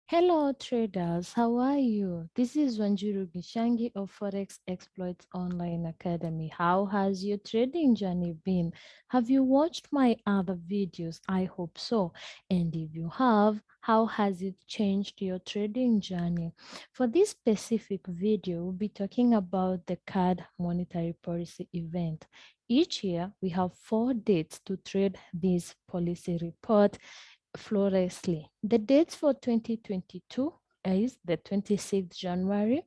Hello traders, how are you? This is Wanjuru Gishangi of Forex Exploits Online Academy. How has your trading journey been? Have you watched my other videos? I hope so. And if you have, how has it changed your trading journey? For this specific video, we'll be talking about the CAD Monetary Policy event. Each year, we have 4 dates to trade this policy report flawlessly. The dates for 2022 is the 26th January,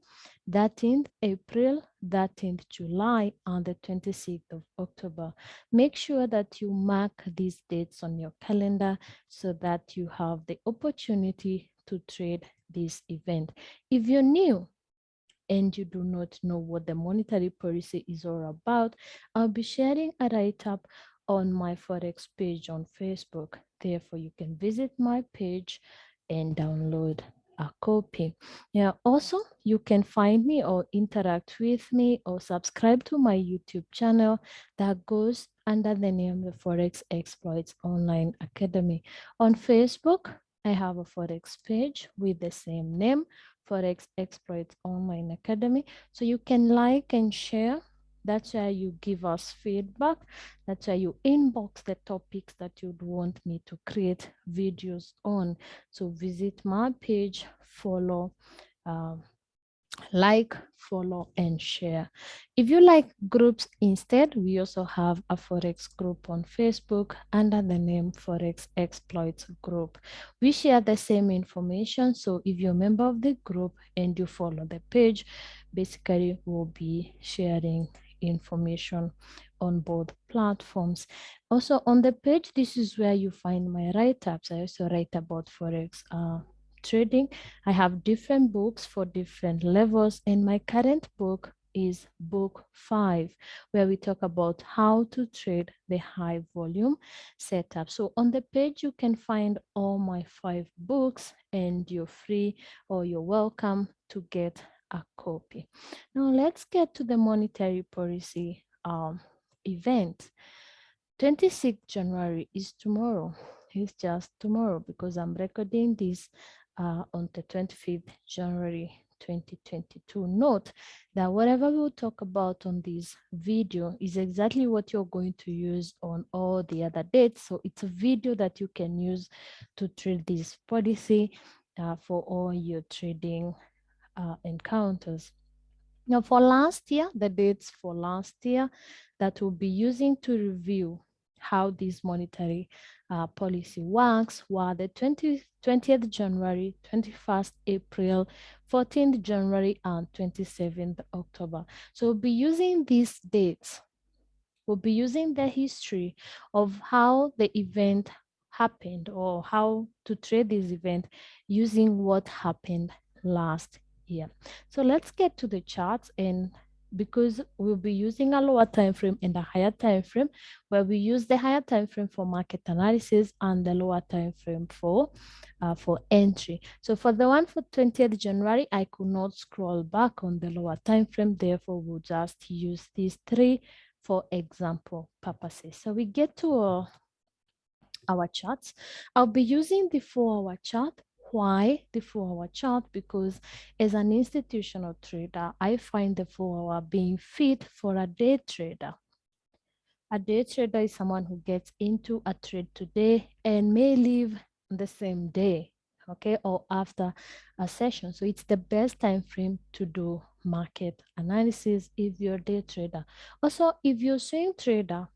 13th April, 13th July, and the 26th of October. Make sure that you mark these dates on your calendar so that you have the opportunity to trade this event. If you're new, and you do not know what the monetary policy is all about, I'll be sharing a write-up on my Forex page on Facebook. Therefore, you can visit my page and download a copy. Yeah, also, you can find me or interact with me or subscribe to my YouTube channel that goes under the name the Forex Exploits Online Academy. On Facebook, I have a Forex page with the same name, Forex Exploits Online Academy. So you can like and share. That's why you give us feedback. That's why you inbox the topics that you'd want me to create videos on. So visit my page, follow, um, like, follow, and share. If you like groups instead, we also have a Forex group on Facebook under the name Forex Exploits Group. We share the same information. So if you're a member of the group and you follow the page, basically we'll be sharing information on both platforms. Also on the page, this is where you find my write-ups. I also write about Forex trading. I have different books for different levels, and my current book is book 5, where we talk about how to trade the high volume setup. So on the page, you can find all my 5 books, and you're free or you're welcome to get a copy. Now let's get to the monetary policy event. 26th January is tomorrow. It's just tomorrow because I'm recording this on the 25th January 2022. Note that whatever we'll talk about on this video is exactly what you're going to use on all the other dates. So it's a video that you can use to trade this policy for all your trading encounters. Now for last year, the dates for last year that we'll be using to review how this monetary policy works were the 20th January, 21st April, 14th January, and 27th October. So we'll be using these dates. We'll be using the history of how the event happened or how to trade this event using what happened last year. So let's get to the charts, and because we'll be using a lower time frame and a higher time frame, where we use the higher time frame for market analysis and the lower time frame for entry. So for the one for 20th January, I could not scroll back on the lower time frame. Therefore, we'll just use these 3 for example purposes. So we get to our charts. I'll be using the 4-hour chart. Why the 4-hour chart? Because as an institutional trader, I find the 4-hour being fit for a day trader. A day trader is someone who gets into a trade today and may leave the same day, okay, or after a session. So it's the best time frame to do market analysis if you're a day trader. Also, if you're swing trader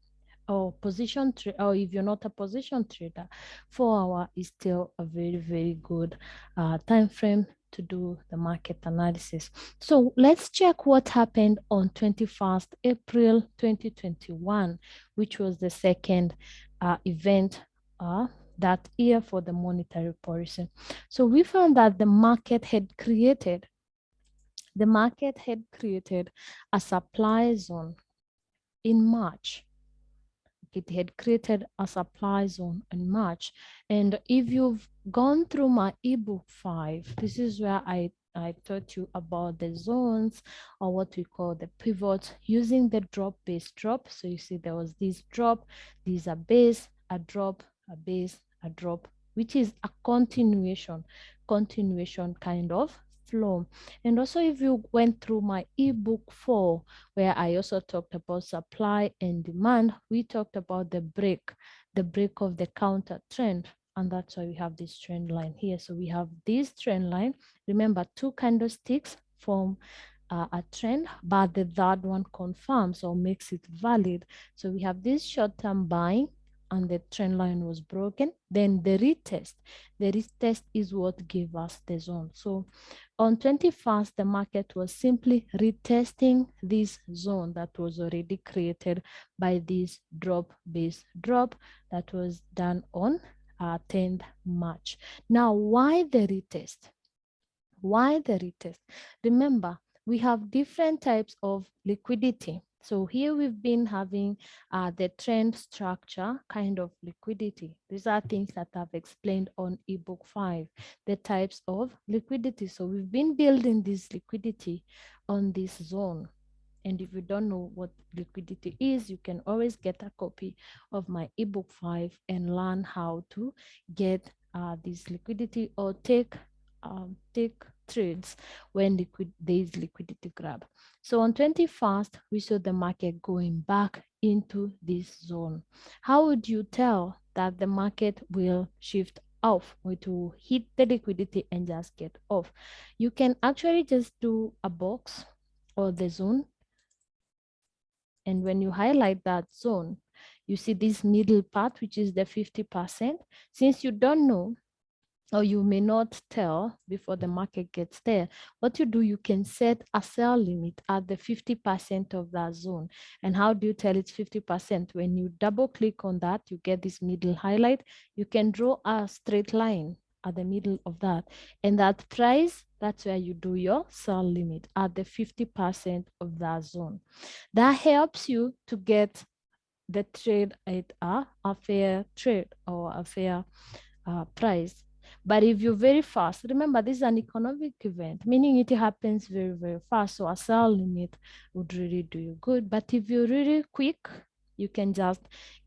or position trader, or if you're not a position trader, 4-hour is still a very, very good time frame to do the market analysis. So let's check what happened on 21st April 2021, which was the second event that year for the monetary policy. So we found that the market had created a supply zone in March. It had created a supply zone in March. And if you've gone through my ebook 5, this is where I taught you about the zones, or what we call the pivots, using the drop-based drop. So you see there was this drop, these are base, a drop, a base, a drop, which is a continuation. continuation kind of flow. And also, if you went through my ebook 4, where I also talked about supply and demand, we talked about the break of the counter trend. And that's why we have this trend line here. So we have this trend line. Remember, two candlesticks form a trend, but the third one confirms or makes it valid. So we have this short-term buying and the trend line was broken. Then the retest is what gave us the zone. So on 21st, the market was simply retesting this zone that was already created by this drop-based drop that was done on 10th March. Now, why the retest? Why the retest? Remember, we have different types of liquidity. So here we've been having the trend structure kind of liquidity. These are things that I've explained on ebook 5, the types of liquidity. So we've been building this liquidity on this zone. And if you don't know what liquidity is, you can always get a copy of my ebook 5 and learn how to get this liquidity or take trades when there is liquidity grab. So on 21st, we saw the market going back into this zone. How would you tell that the market will shift off or to hit the liquidity and just get off? You can actually just do a box or the zone. And when you highlight that zone, you see this middle part, which is the 50%. Since you don't know, or you may not tell before the market gets there, what you do, you can set a sell limit at the 50% of that zone. And how do you tell it's 50%? When you double click on that, you get this middle highlight. You can draw a straight line at the middle of that. And that price, that's where you do your sell limit at the 50% of that zone. That helps you to get the trade at a fair trade or a fair price. But if you're very fast, remember this is an economic event, meaning it happens very, very fast. So a sell limit would really do you good. But if you're really quick, you can just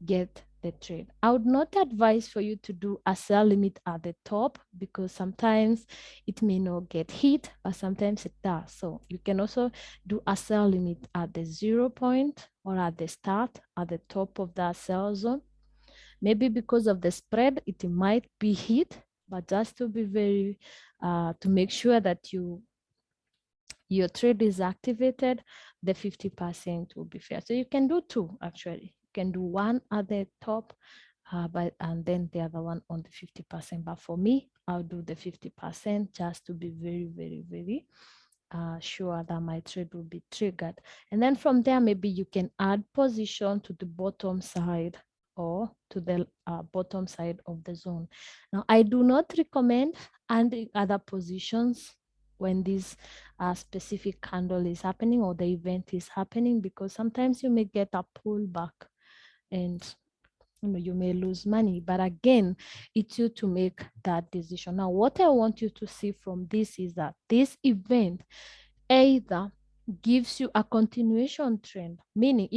get the trade. I would not advise for you to do a sell limit at the top because sometimes it may not get hit, but sometimes it does. So you can also do a sell limit at the 0 point or at the start, at the top of that sell zone. Maybe because of the spread, it might be hit, but just to be very, to make sure that your trade is activated, the 50% will be fair. So you can do two, actually. You can do one at the top, and then the other one on the 50%. But for me, I'll do the 50% just to be very, very, very sure that my trade will be triggered. And then from there, maybe you can add position to the bottom side or to the bottom side of the zone. Now, I do not recommend adding other positions when this specific candle is happening or the event is happening, because sometimes you may get a pullback and you may lose money. But again, it's you to make that decision. Now, what I want you to see from this is that this event either gives you a continuation trend, meaning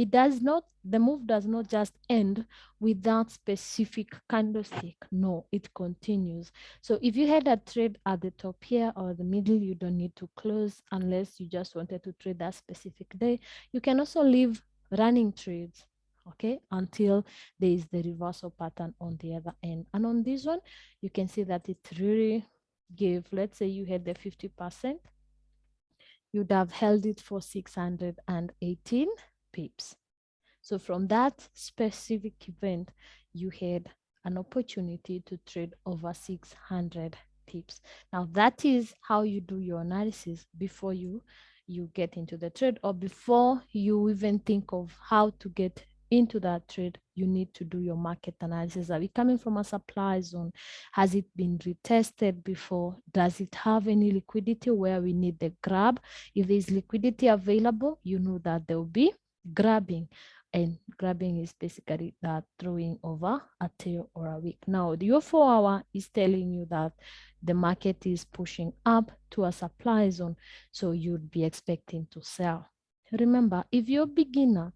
the move does not just end with that specific candlestick. No, it continues. So if you had a trade at the top here or the middle, you don't need to close unless you just wanted to trade that specific day. You can also leave running trades, okay, until there is the reversal pattern on the other end. And on this one, you can see that it really gave, let's say you had the 50%, you'd have held it for 618 pips. So from that specific event, you had an opportunity to trade over 600 pips. Now that is how you do your analysis before you get into the trade, or before you even think of how to get into that trade. You need to do your market analysis. Are we coming from a supply zone? Has it been retested before? Does it have any liquidity where we need the grab? If there's liquidity available, you know that there will be grabbing. And grabbing is basically that throwing over a tail or a wick. Now, your 4-hour is telling you that the market is pushing up to a supply zone, so you'd be expecting to sell. Remember, if you're a beginner,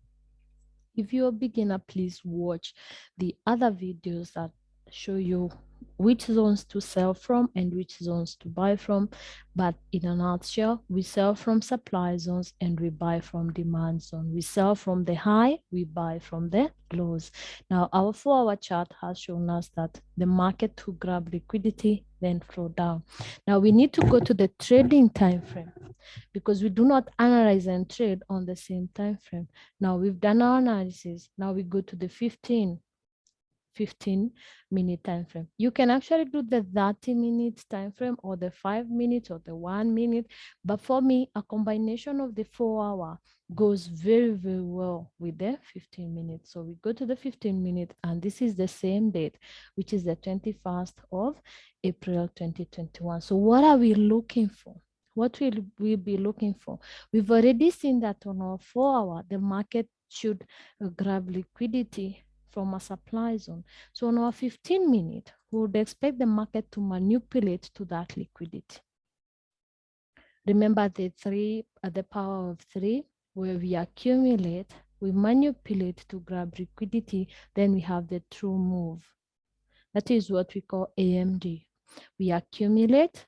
please watch the other videos that show you which zones to sell from and which zones to buy from. But in a nutshell, we sell from supply zones and we buy from demand zone. We sell from the high, we buy from the lows. Now, our 4-hour chart has shown us that the market to grab liquidity, then flow down. Now, we need to go to the trading time frame because we do not analyze and trade on the same time frame. Now, we've done our analysis. Now, we go to the 15-minute time frame. You can actually do the 30 minutes time frame or the 5 minutes or the 1 minute. But for me, a combination of the 4-hour goes very, very well with the 15 minutes. So we go to the 15 minutes, and this is the same date, which is the 21st of April 2021. So what are we looking for? What will we be looking for? We've already seen that on our 4-hour, the market should grab liquidity from a supply zone. So on our 15-minute, we would expect the market to manipulate to that liquidity. Remember the three at the power of 3, where we accumulate, we manipulate to grab liquidity, then we have the true move. That is what we call AMD. We accumulate,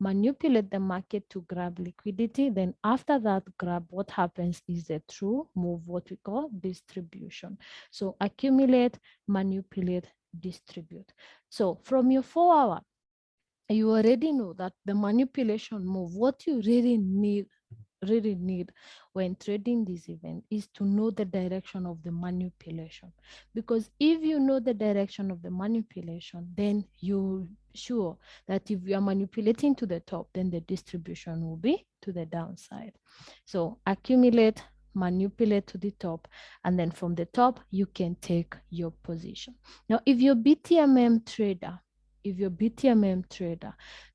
manipulate the market to grab liquidity. Then after that grab, what happens is the true move, what we call distribution. So accumulate, manipulate, distribute. So from your 4-hour, you already know that the manipulation move, what you really need when trading this event is to know the direction of the manipulation. Because if you know the direction of the manipulation, then you're sure that if you are manipulating to the top, then the distribution will be to the downside. So accumulate, manipulate to the top, and then from the top, you can take your position. Now, if you're BTMM trader,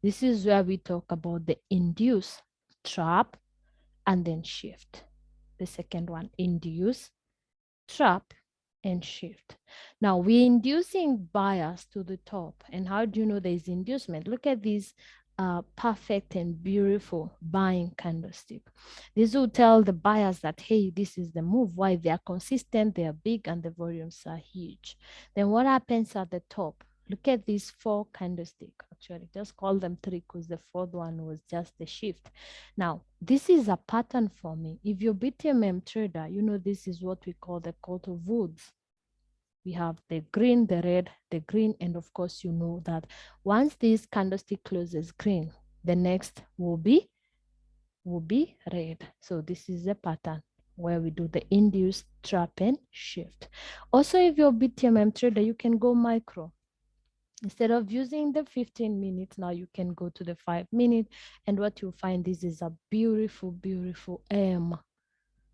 this is where we talk about the induce, trap, and then shift. The second one, induce, trap, and shift. Now we're inducing buyers to the top. And how do you know there is inducement? Look at this perfect and beautiful buying candlestick. This will tell the buyers that, hey, this is the move. Why? They are consistent, they are big, and the volumes are huge. Then what happens at the top? Look at these 4 candlesticks. Actually, just call them 3 because the 4th one was just the shift. Now, this is a pattern for me. If you're BTMM trader, you know this is what we call the coat of woods. We have the green, the red, the green, and of course, you know that once this candlestick closes green, the next will be red. So this is the pattern where we do the induce, trap, and shift. Also, if you're BTMM trader, you can go micro. Instead of using the 15 minutes, now you can go to the 5 minute. And what you'll find, this is a beautiful, beautiful M.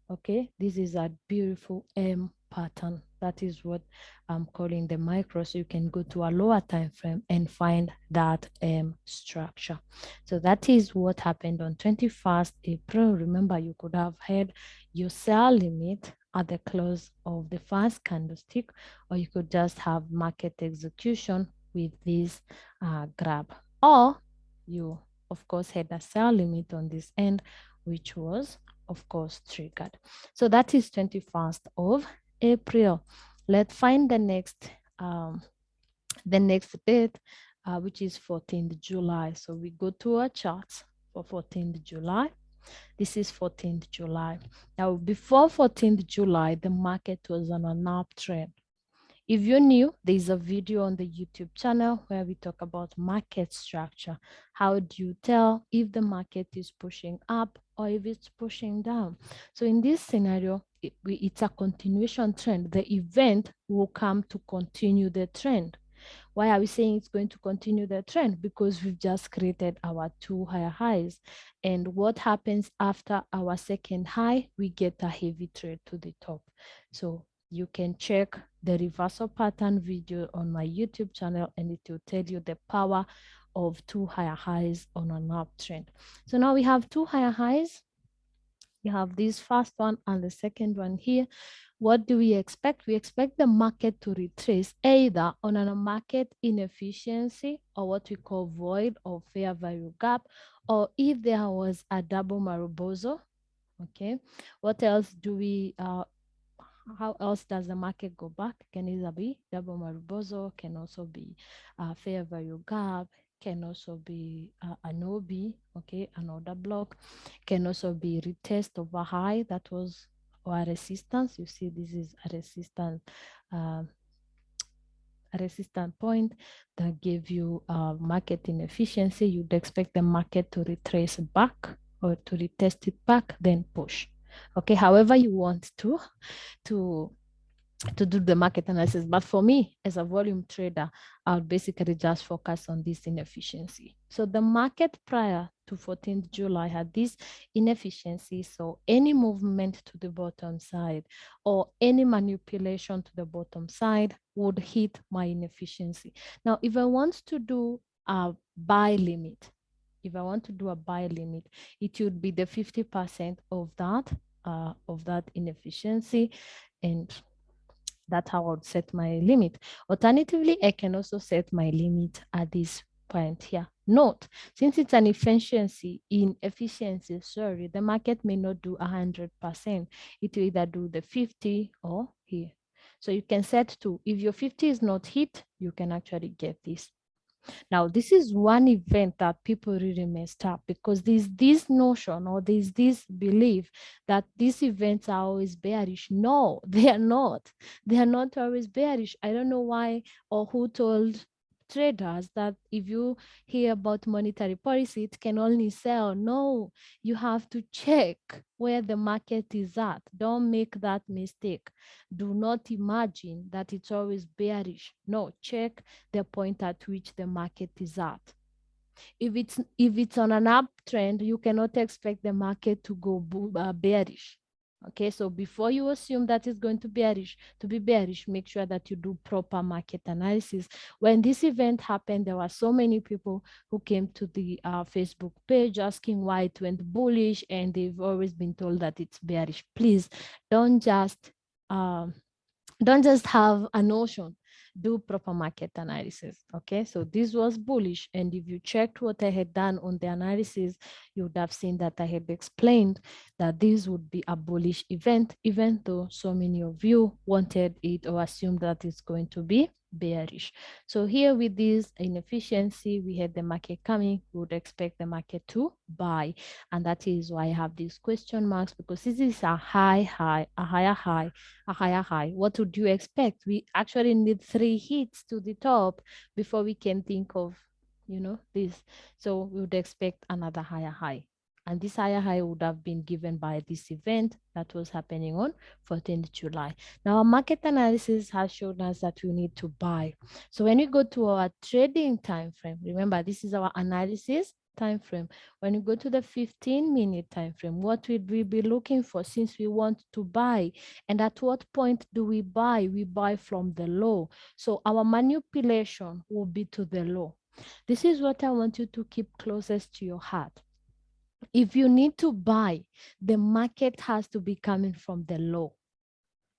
Okay, this is a beautiful M pattern. That is what I'm calling the micro. So you can go to a lower time frame and find that M structure. So that is what happened on 21st April. Remember, you could have had your sell limit at the close of the first candlestick, or you could just have market execution with this grab, or you of course had a sell limit on this end, which was of course triggered. So that is 21st of April. Let's find the next date, which is 14th July. So we go to our charts for 14th July. This is 14th July. Now, before 14th July, the market was on an uptrend. If you're new, there's a video on the YouTube channel where we talk about market structure. How do you tell if the market is pushing up or if it's pushing down? So in this scenario, it's a continuation trend. The event will come to continue the trend. Why are we saying it's going to continue the trend? Because we've just created our 2 higher highs. And what happens after our second high? We get a heavy trade to the top. So you can check the reversal pattern video on my YouTube channel, and it will tell you the power of 2 higher highs on an uptrend. So now we have 2 higher highs. We have this first one and the second one here. What do we expect? We expect the market to retrace either on a market inefficiency, or what we call void or fair value gap, or if there was a double Marubozo. Okay, what else do we how else does the market go back? Can either be double maribozo, can also be fair value gap, can also be an OB, okay, another block, can also be retest over high that was or a resistance. You see, this is um, a resistance point that gave you market inefficiency. You'd expect the market to retrace back or to retest it back, then push. Okay, however you want to to do the market analysis. But for me, as a volume trader, I would basically just focus on this inefficiency. So the market prior to 14th July had this inefficiency. So any movement to the bottom side or any manipulation to the bottom side would hit my inefficiency. Now, if I want to do a buy limit, if I want to do a buy limit, it would be the 50% of that inefficiency, and that's how I would set my limit. Alternatively, I can also set my limit at this point here. Note, since it's an inefficiency, sorry, the market may not do 100%. It will either do the 50 or here. So you can set to, if your 50 is not hit, you can actually get this. Now, this is one event that people really messed up because there's this notion or there's this belief that these events are always bearish. No, they are not. They are not always bearish. I don't know why or who told traders that if you hear about monetary policy, it can only sell. No, you have to check where the market is at. Don't make that mistake. Do not imagine that it's always bearish. No, check the point at which the market is at. If it's on an uptrend, you cannot expect the market to go bearish. Okay, so before you assume that it's going to be bearish, make sure that you do proper market analysis. When this event happened, there were so many people who came to the Facebook page asking why it went bullish, and they've always been told that it's bearish. Please don't just um, don't just have a notion, do proper market analysis. Okay, so this was bullish, and if you checked what I had done on the analysis, you would have seen that I had explained that this would be a bullish event, even though so many of you wanted it or assumed that it's going to be bearish. So here with this inefficiency, we had the market coming, we would expect the market to buy, and that is why I have these question marks, because this is a high, a higher high, a higher high. What would you expect? We actually need 3 hits to the top before we can think of, this. So we would expect another higher high. And this higher high would have been given by this event that was happening on 14th July. Now, our market analysis has shown us that we need to buy. So when we go to our trading time frame, remember, this is our analysis time frame. When you go to the 15-minute time frame, what would we be looking for since we want to buy? And at what point do we buy? We buy from the low. So our manipulation will be to the low. This is what I want you to keep closest to your heart. If you need to buy, the market has to be coming from the low.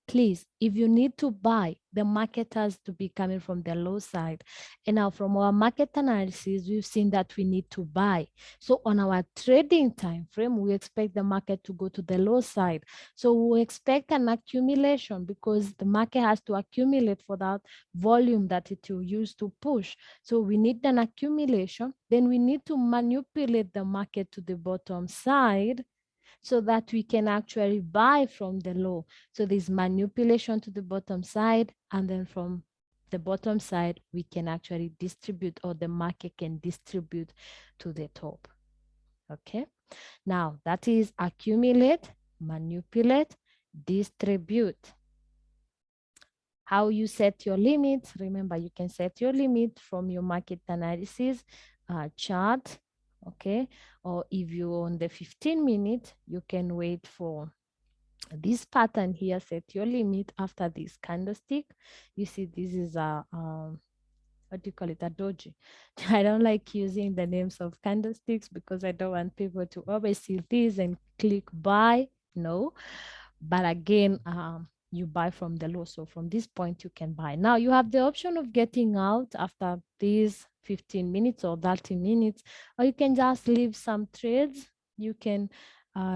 Please, if you need to buy, the market has to be coming from the low side. And now from our market analysis, we've seen that we need to buy. So on our trading time frame, we expect the market to go to the low side. So we expect an accumulation because the market has to accumulate for that volume that it will use to push. So we need an accumulation. Then we need to manipulate the market to the bottom side so that we can actually buy from the low. So there's manipulation to the bottom side, and then from the bottom side, we can actually distribute, or the market can distribute to the top. Okay, now that is accumulate, manipulate, distribute. How you set your limits? Remember, you can set your limit from your market analysis chart, okay? Or if you're on the 15 minute, you can wait for this pattern here, set your limit after this candlestick. You see, this is a, what do you call it, a doji. I don't like using the names of candlesticks because I don't want people to always see this and click buy. No, but again, you buy from the low. So from this point, you can buy. Now you have the option of getting out after these 15 minutes or 30 minutes, or you can just leave some trades. You can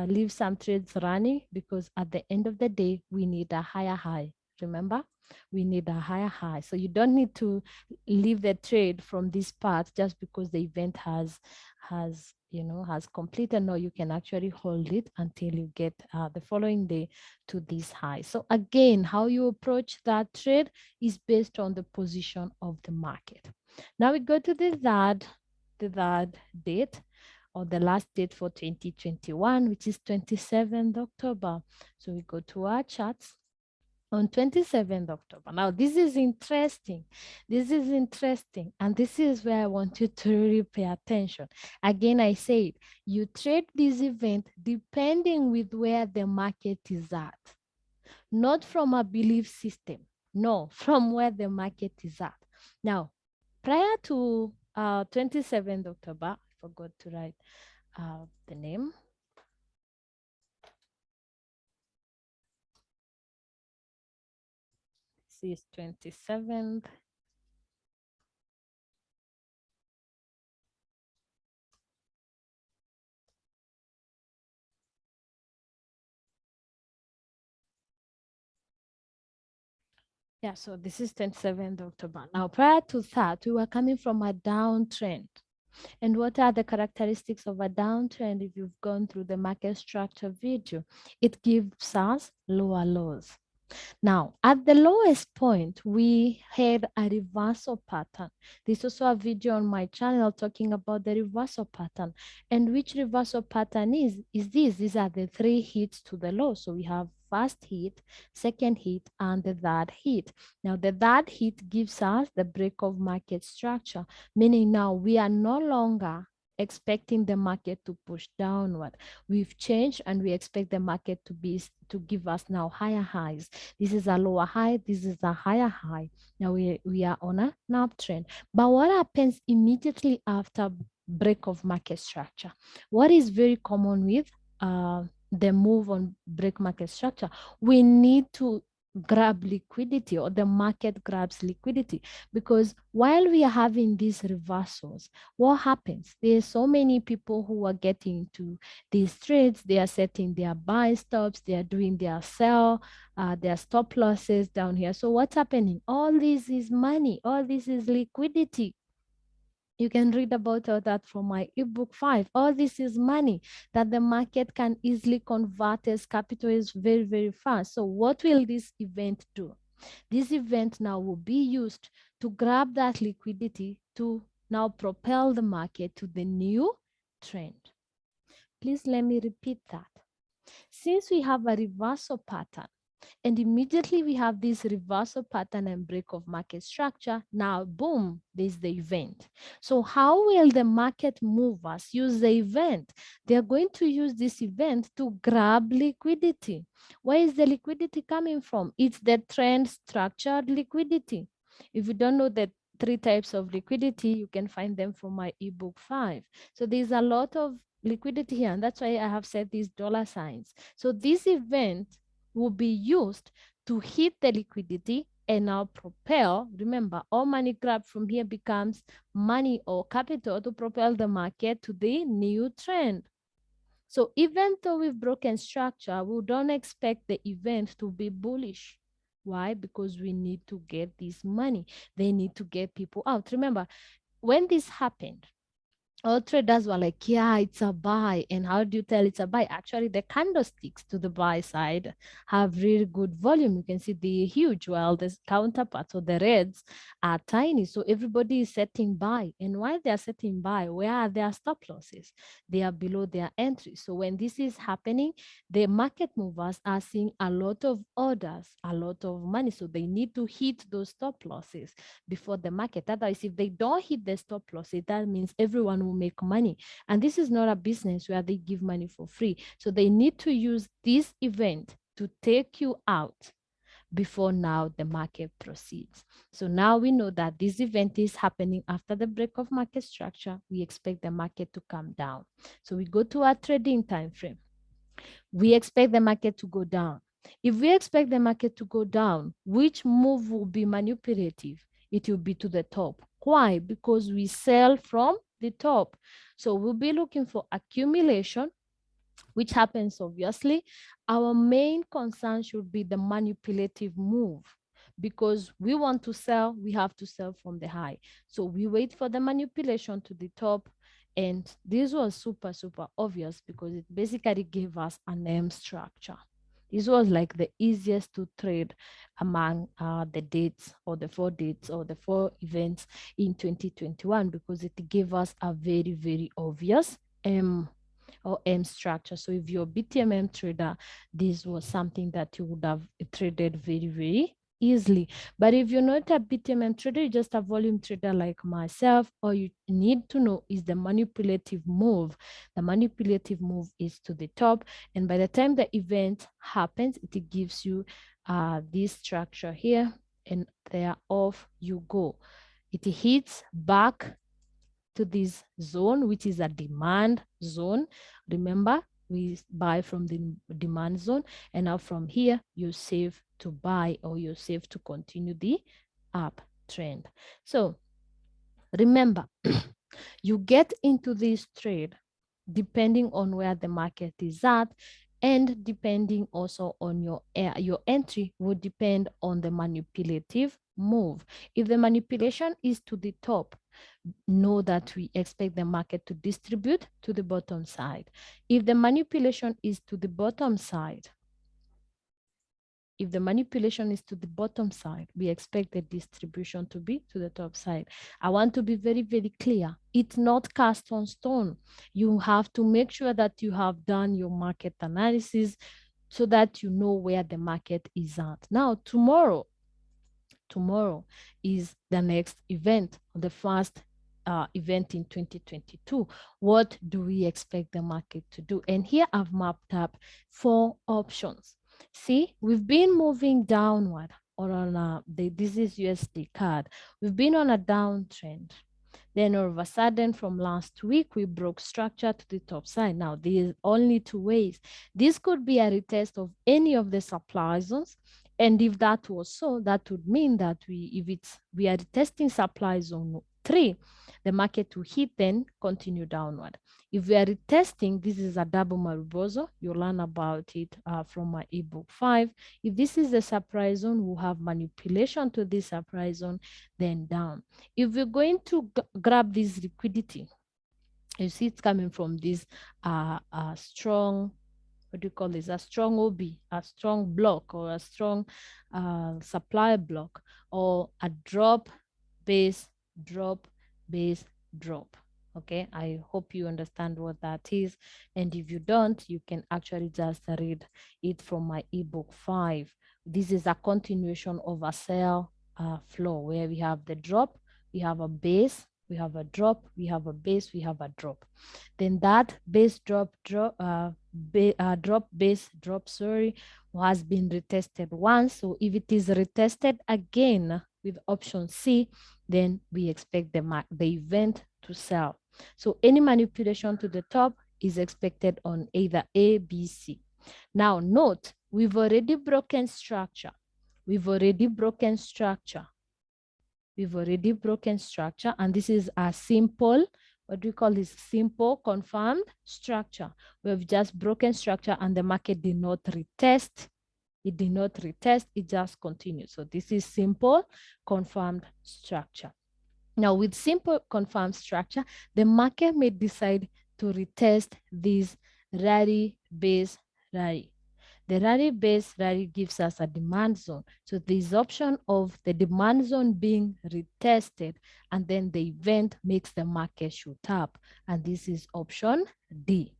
leave some trades running, because at the end of the day, we need a higher high. Remember, we need a higher high. So you don't need to leave the trade from this part just because the event has completed. No, you can actually hold it until you get the following day to this high. So again, how you approach that trade is based on the position of the market. Now we go to the third date, or the last date for 2021, which is 27th October. So we go to our charts on 27th October. Now, this is interesting. This is interesting. And this is where I want you to really pay attention. Again, I say you trade this event depending with where the market is at, not from a belief system. No, from where the market is at. Now, prior to 27th October, I forgot to write the name. This is 27th. Yeah, so this is 27th October. Now, prior to that, we were coming from a downtrend. And what are the characteristics of a downtrend? If you've gone through the market structure video, it gives us lower lows. Now, at the lowest point, we had a reversal pattern. There's also a video on my channel talking about the reversal pattern. And which reversal pattern is this? These are the three hits to the low. So we have first hit, second hit, and the third hit. Now, the third hit gives us the break of market structure, meaning now we are no longer expecting the market to push downward. We've changed and we expect the market to give us now higher highs. This is a lower high, this is a higher high. Now we are on an uptrend. But what happens immediately after break of market structure? What is very common with the move on break market structure? We need to grab liquidity, or the market grabs liquidity, because while we are having these reversals, what happens? There's so many people who are getting to these trades. They are setting their buy stops, they are doing their stop losses down here. So what's happening? All this is money, all this is liquidity. You can read about all that from my ebook 5. All this is money that the market can easily convert as capital is very, very fast. So what will this event do? This event now will be used to grab that liquidity to now propel the market to the new trend. Please let me repeat that. Since we have a reversal pattern, and immediately we have this reversal pattern and break of market structure, now boom, there's the event. So how will the market movers use the event? They're going to use this event to grab liquidity. Where is the liquidity coming from? It's the trend structured liquidity. If you don't know the three types of liquidity, you can find them from my ebook 5. So there's a lot of liquidity here, and that's why I have set these dollar signs. So this event will be used to hit the liquidity and now propel. Remember, all money grabbed from here becomes money or capital to propel the market to the new trend. So even though we've broken structure, we don't expect the event to be bullish. Why? Because we need to get this money. They need to get people out. Remember, when this happened, all traders were like, yeah, it's a buy. And how do you tell it's a buy? Actually, the candlesticks to the buy side have really good volume. You can see they're huge, while the counterparts or the reds are tiny. So everybody is setting buy. And while they are setting buy, where are their stop losses? They are below their entry. So when this is happening, the market movers are seeing a lot of orders, a lot of money. So they need to hit those stop losses before the market. Otherwise, if they don't hit the stop losses, that means everyone will make money. And this is not a business where they give money for free. So they need to use this event to take you out before now the market proceeds. So now we know that this event is happening after the break of market structure. We expect the market to come down. So we go to our trading time frame. We expect the market to go down. If we expect the market to go down, which move will be manipulative? It will be to the top. Why? Because we sell from the top. So we'll be looking for accumulation which happens obviously, our main concern should be the manipulative move. Because we want to sell, we have to sell from the high. So we wait for the manipulation to the top. And this was super, super obvious because it basically gave us an M structure. This was like the easiest to trade among the dates or the 4 dates or the 4 events in 2021 because it gave us a very, very obvious M or M structure. So if you're a BTMM trader, this was something that you would have traded very, very easily. But if you're not a BTMM trader, you're just a volume trader like myself, all you need to know is the manipulative move. The manipulative move is to the top. And by the time the event happens, it gives you this structure here, and there off you go. It hits back to this zone, which is a demand zone. Remember, we buy from the demand zone, and now from here, you save to buy or you save to continue the uptrend. So remember, you get into this trade depending on where the market is at, and depending also on your entry would depend on the manipulative move. If the manipulation is to the top, know that we expect the market to distribute to the bottom side. If the manipulation is to the bottom side, we expect the distribution to be to the top side. I want to be very, very clear. It's not cast on stone. You have to make sure that you have done your market analysis so that you know where the market is at. Now, tomorrow is the next event, the first event in 2022. What do we expect the market to do? And here I've mapped up 4 options. See, we've been moving downward or on this is USD CAD. We've been on a downtrend. Then all of a sudden from last week, we broke structure to the top side. Now, there's only 2 ways. This could be a retest of any of the supply zones. And if that was so, that would mean that we are retesting supply zone 3, the market will hit then continue downward. If we are retesting, this is a double Marubozo. You'll learn about it from my ebook 5. If this is the supply zone, we'll have manipulation to this supply zone, then down. If we're going to grab this liquidity, you see it's coming from this strong, what do you call this? A strong OB, a strong block, or a strong supply block, or a drop, base, drop, base, drop. Okay, I hope you understand what that is. And if you don't, you can actually just read it from my ebook 5. This is a continuation of a sell flow where we have the drop, we have a base, we have a drop, we have a base, we have a drop. Then that base drop, base drop, has been retested once. So if it is retested again with option C, then we expect the event to sell. So any manipulation to the top is expected on either A, B, C. Now note, we've already broken structure. And this is a simple, what do we call this? Simple confirmed structure. We've just broken structure and the market did not retest. It did not retest, it just continued. So this is simple confirmed structure. Now with simple confirmed structure, the market may decide to retest this rally base rally. The rally base rally gives us a demand zone. So this option of the demand zone being retested, and then the event makes the market shoot up. And this is option D.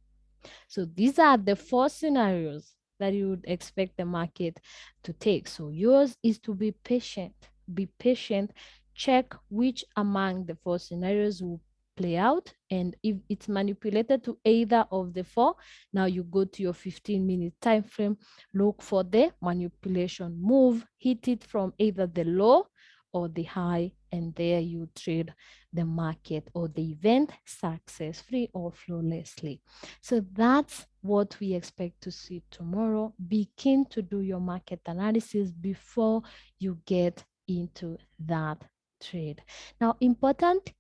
So these are the 4 scenarios that you would expect the market to take. So yours is to be patient. Be patient. Check which among the 4 scenarios will play out, and if it's manipulated to either of the 4, now you go to your 15-minute time frame, look for the manipulation move, hit it from either the low or the high, and there you trade the market or the event successfully or flawlessly. So that's what we expect to see tomorrow. Be keen to do your market analysis before you get into that trade. Now, important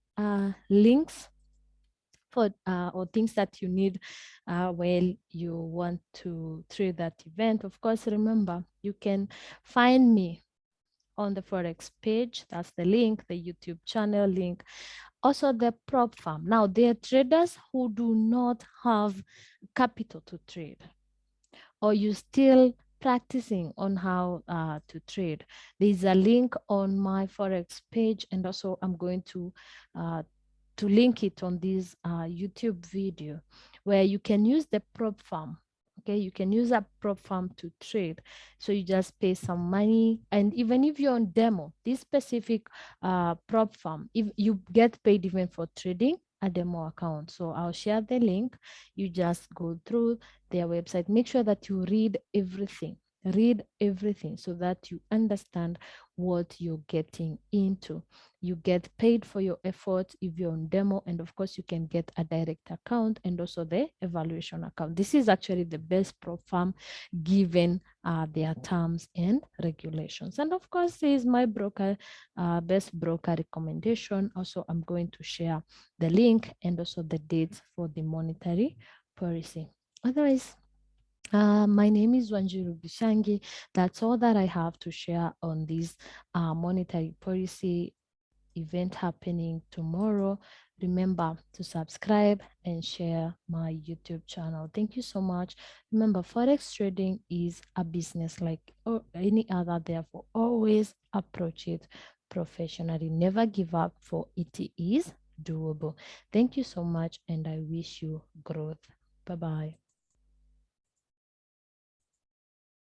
links for or things that you need while you want to trade that event. Of course, remember you can find me on the Forex page. That's the link, the YouTube channel link, also the prop farm. Now, there are traders who do not have capital to trade, or you still practicing on how to trade. There's a link on my Forex page, and also I'm going uh, to link it on this YouTube video, where you can use the prop farm. Okay, you can use a prop farm to trade. So you just pay some money, and even if you're on demo, this specific prop farm, if you get paid even for trading a demo account. So I'll share the link. You just go through their website. Make sure that you read everything. Read everything so that you understand what you're getting into. You get paid for your efforts if you're on demo, and of course, you can get a direct account and also the evaluation account. This is actually the best pro farm given their terms and regulations. And of course, this is my broker, best broker recommendation. Also, I'm going to share the link and also the dates for the monetary policy. Otherwise, my name is Wanjiru Bishangi. That's all that I have to share on this monetary policy event happening tomorrow. Remember to subscribe and share my YouTube channel. Thank you so much. Remember, Forex trading is a business like any other, therefore, always approach it professionally. Never give up, for it is doable. Thank you so much, and I wish you growth. Bye bye.